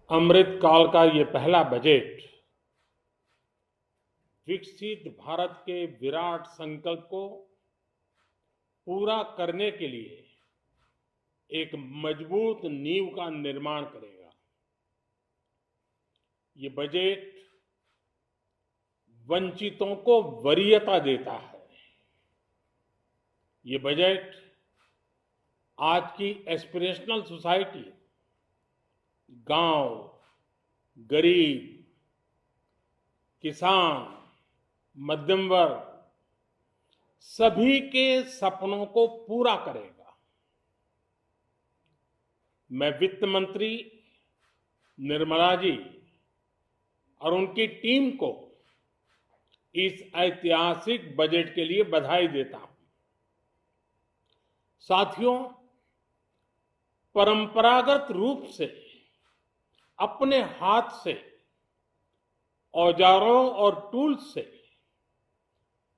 अमृत काल का ये पहला बजट विकसित भारत के विराट संकल्प को पूरा करने के लिए एक मजबूत नींव का निर्माण करेगा। ये बजट वंचितों को वरीयता देता है। ये बजट आज की एस्पिरेशनल सोसाइटी, गांव, गरीब, किसान, मध्यम वर्ग सभी के सपनों को पूरा करेगा। मैं वित्त मंत्री निर्मला जी और उनकी टीम को इस ऐतिहासिक बजट के लिए बधाई देता हूं। साथियों, परंपरागत रूप से अपने हाथ से औजारों और टूल्स से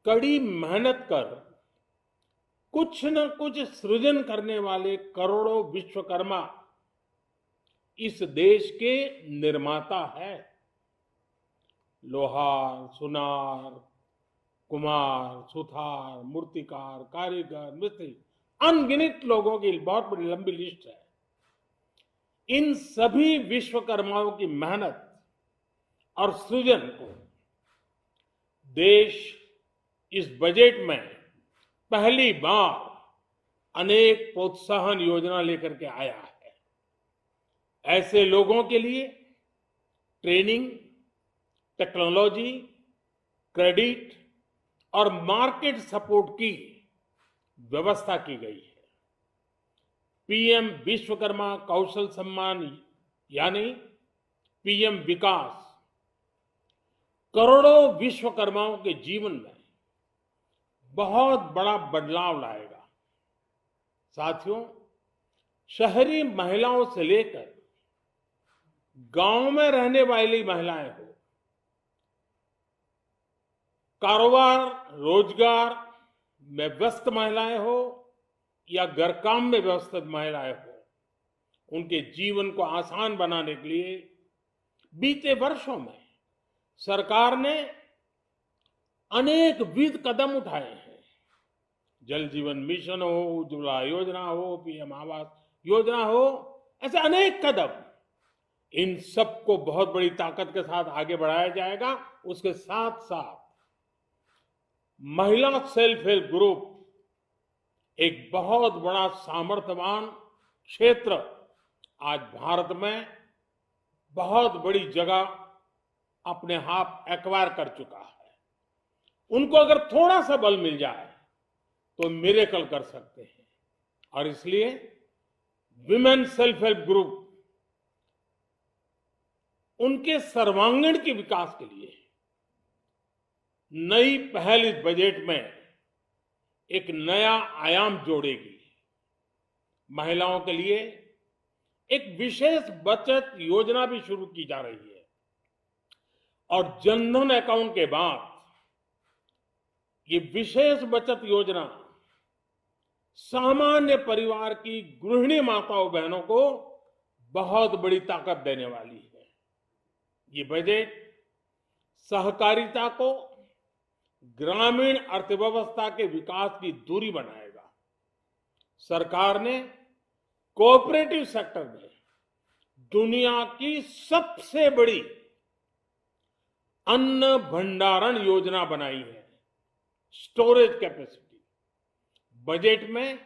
कड़ी मेहनत कर कुछ न कुछ सृजन करने वाले करोड़ों विश्वकर्मा इस देश के निर्माता है। लोहार, सुनार, कुम्हार, सुथार, मूर्तिकार, कारीगर, मिस्त्री, अनगिनत लोगों की बहुत बड़ी लंबी लिस्ट है। इन सभी विश्वकर्माओं की मेहनत और सृजन को देश इस बजट में पहली बार अनेक प्रोत्साहन योजना लेकर के आया है। ऐसे लोगों के लिए ट्रेनिंग, टेक्नोलॉजी, क्रेडिट और मार्केट सपोर्ट की व्यवस्था की गई है। पीएम विश्वकर्मा कौशल सम्मान यानी पीएम विकास करोड़ों विश्वकर्माओं के जीवन में बहुत बड़ा बदलाव लाएगा। साथियों, शहरी महिलाओं से लेकर गांव में रहने वाली महिलाएं हो, कारोबार रोजगार में व्यस्त महिलाएं हो या घर काम में व्यस्त महिलाएं हो, उनके जीवन को आसान बनाने के लिए बीते वर्षों में सरकार ने अनेक विध कदम उठाए हैं। जल जीवन मिशन हो, उज्ज्वला योजना हो, पीएम आवास योजना हो, ऐसे अनेक कदम। इन सबको बहुत बड़ी ताकत के साथ आगे बढ़ाया जाएगा। उसके साथ साथ महिला सेल्फ हेल्प ग्रुप एक बहुत बड़ा सामर्थ्यवान क्षेत्र आज भारत में बहुत बड़ी जगह अपने हाथ एक्वायर कर चुका है। उनको अगर थोड़ा सा बल मिल जाए तो मिरेकल कर सकते हैं। और इसलिए विमेन सेल्फ हेल्प ग्रुप उनके सर्वांगीण के विकास के लिए नई पहल इस बजट में एक नया आयाम जोड़ेगी। महिलाओं के लिए एक विशेष बचत योजना भी शुरू की जा रही है और जनधन अकाउंट के बाद ये विशेष बचत योजना सामान्य परिवार की गृहिणी माताओं बहनों को बहुत बड़ी ताकत देने वाली है। ये बजट सहकारिता को ग्रामीण अर्थव्यवस्था के विकास की धुरी बनाएगा। सरकार ने कोऑपरेटिव सेक्टर में दुनिया की सबसे बड़ी अन्न भंडारण योजना बनाई है, स्टोरेज कैपेसिटी। बजट में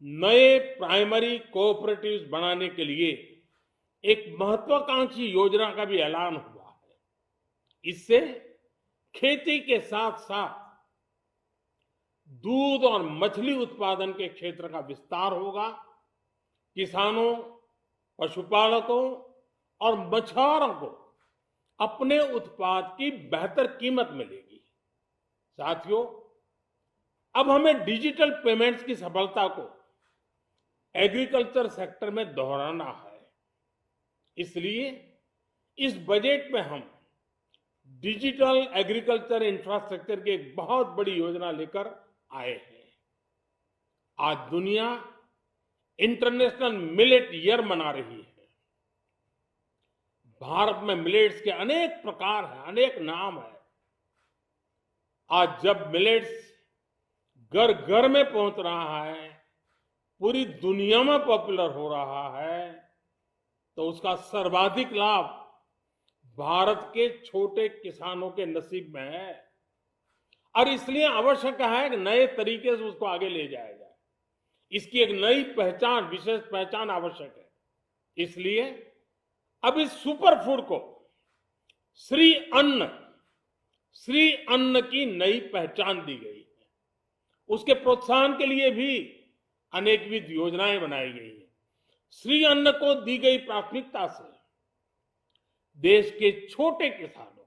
नए प्राइमरी कोऑपरेटिव्स बनाने के लिए एक महत्वाकांक्षी योजना का भी ऐलान हुआ है। इससे खेती के साथ साथ दूध और मछली उत्पादन के क्षेत्र का विस्तार होगा। किसानों, पशुपालकों और मछुआरों को अपने उत्पाद की बेहतर कीमत मिलेगी। साथियों, अब हमें डिजिटल पेमेंट्स की सफलता को एग्रीकल्चर सेक्टर में दोहराना है। इसलिए इस बजट में हम डिजिटल एग्रीकल्चर इंफ्रास्ट्रक्चर की एक बहुत बड़ी योजना लेकर आए हैं। आज दुनिया इंटरनेशनल मिलेट ईयर मना रही है। भारत में मिलेट्स के अनेक प्रकार हैं, अनेक नाम है। आज जब मिलेट्स घर घर में पहुंच रहा है, पूरी दुनिया में पॉपुलर हो रहा है, तो उसका सर्वाधिक लाभ भारत के छोटे किसानों के नसीब में है। और इसलिए आवश्यक है कि नए तरीके से उसको आगे ले जाया जाए। इसकी एक नई पहचान, विशेष पहचान आवश्यक है। इसलिए अब इस सुपर फूड को श्री अन्न की नई पहचान दी गई है। उसके प्रोत्साहन के लिए भी अनेकविध योजनाएं बनाई गई है। श्री अन्न को दी गई प्राथमिकता से देश के छोटे किसानों,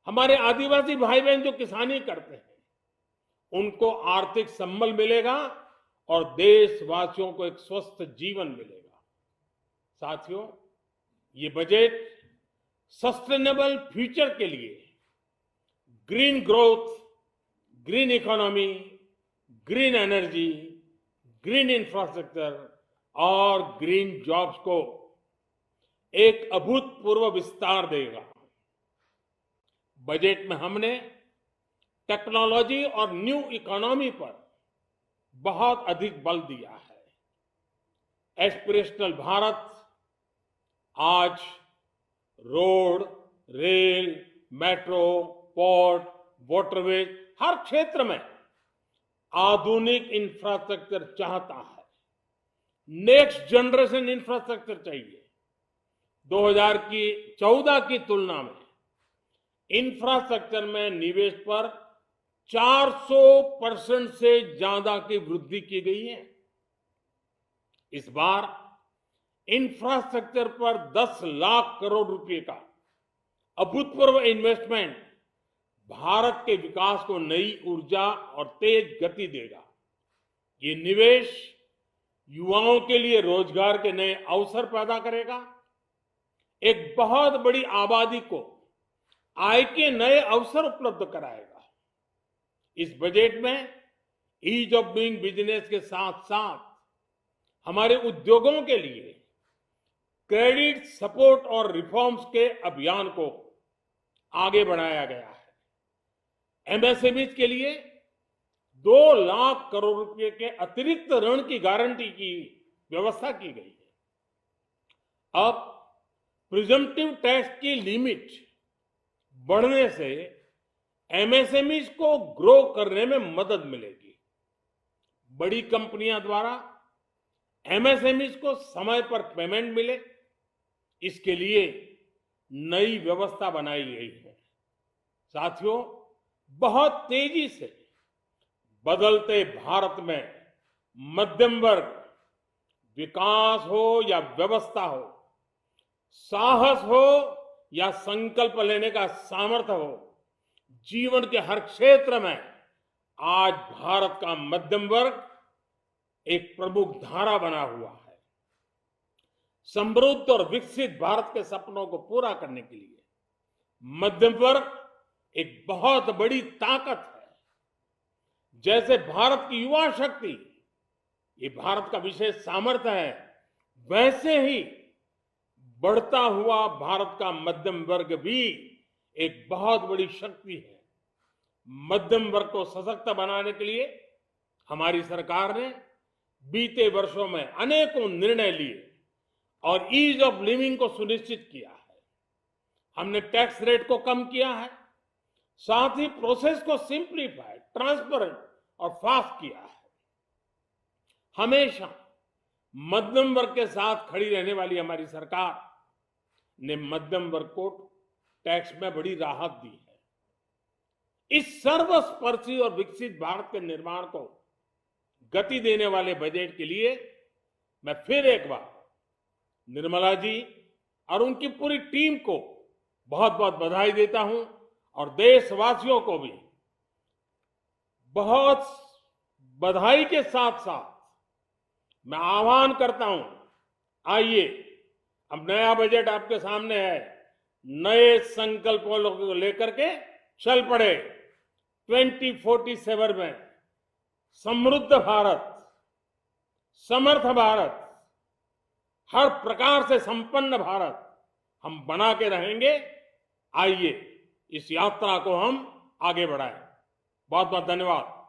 हमारे आदिवासी भाई बहन जो किसानी करते हैं, उनको आर्थिक संबल मिलेगा और देशवासियों को एक स्वस्थ जीवन मिलेगा। साथियों, ये बजट सस्टेनेबल फ्यूचर के लिए green growth, green economy, green energy, green infrastructure और ग्रीन जॉब्स को एक अभूतपूर्व विस्तार देगा। बजट में हमने टेक्नोलॉजी और न्यू इकोनॉमी पर बहुत अधिक बल दिया है। एस्पिरेशनल भारत आज road, rail, metro, port, waterways, हर क्षेत्र में आधुनिक इंफ्रास्ट्रक्चर चाहता है। नेक्स्ट जनरेशन इंफ्रास्ट्रक्चर चाहिए। 2014 की तुलना में इंफ्रास्ट्रक्चर में निवेश पर 400% से ज्यादा की वृद्धि की गई है। इस बार इंफ्रास्ट्रक्चर पर 10 लाख करोड़ रुपए का अभूतपूर्व इन्वेस्टमेंट भारत के विकास को नई ऊर्जा और तेज गति देगा। ये निवेश युवाओं के लिए रोजगार के नए अवसर पैदा करेगा, एक बहुत बड़ी आबादी को आय के नए अवसर उपलब्ध कराएगा। इस बजट में ईज ऑफ डूइंग बिजनेस के साथ साथ हमारे उद्योगों के लिए क्रेडिट सपोर्ट और रिफॉर्म्स के अभियान को आगे बढ़ाया गया है। एमएसएमईज के लिए 2 लाख करोड़ रुपए के अतिरिक्त ऋण की गारंटी की व्यवस्था की गई है। अब प्रिजम्पटिव टैक्स की लिमिट बढ़ने से एमएसएमईज को ग्रो करने में मदद मिलेगी। बड़ी कंपनियों द्वारा एमएसएमईज को समय पर पेमेंट मिले, इसके लिए नई व्यवस्था बनाई गई है। साथियों, बहुत तेजी से बदलते भारत में मध्यम वर्ग, विकास हो या व्यवस्था हो, साहस हो या संकल्प लेने का सामर्थ्य हो, जीवन के हर क्षेत्र में आज भारत का मध्यम वर्ग एक प्रमुख धारा बना हुआ है। समृद्ध और विकसित भारत के सपनों को पूरा करने के लिए मध्यम वर्ग एक बहुत बड़ी ताकत है। जैसे भारत की युवा शक्ति ये भारत का विशेष सामर्थ्य है, वैसे ही बढ़ता हुआ भारत का मध्यम वर्ग भी एक बहुत बड़ी शक्ति है। मध्यम वर्ग को सशक्त बनाने के लिए हमारी सरकार ने बीते वर्षों में अनेकों निर्णय लिए और ईज ऑफ लिविंग को सुनिश्चित किया है। हमने टैक्स रेट को कम किया है, साथ ही प्रोसेस को सिंप्लीफाई, ट्रांसपेरेंट और फास्ट किया है। हमेशा मध्यम वर्ग के साथ खड़ी रहने वाली हमारी सरकार ने मध्यम वर्ग को टैक्स में बड़ी राहत दी है। इस सर्वस्पर्शी और विकसित भारत के निर्माण को गति देने वाले बजट के लिए मैं फिर एक बार निर्मला जी और उनकी पूरी टीम को बहुत बहुत बधाई देता हूं और देशवासियों को भी बहुत बधाई के साथ साथ मैं आह्वान करता हूं, आइए अब नया बजट आपके सामने है, नए संकल्पों को लेकर के चल पड़े। 2047 में समृद्ध भारत, समर्थ भारत, हर प्रकार से संपन्न भारत हम बना के रहेंगे। आइए इस यात्रा को हम आगे बढ़ाएं। बहुत बहुत धन्यवाद।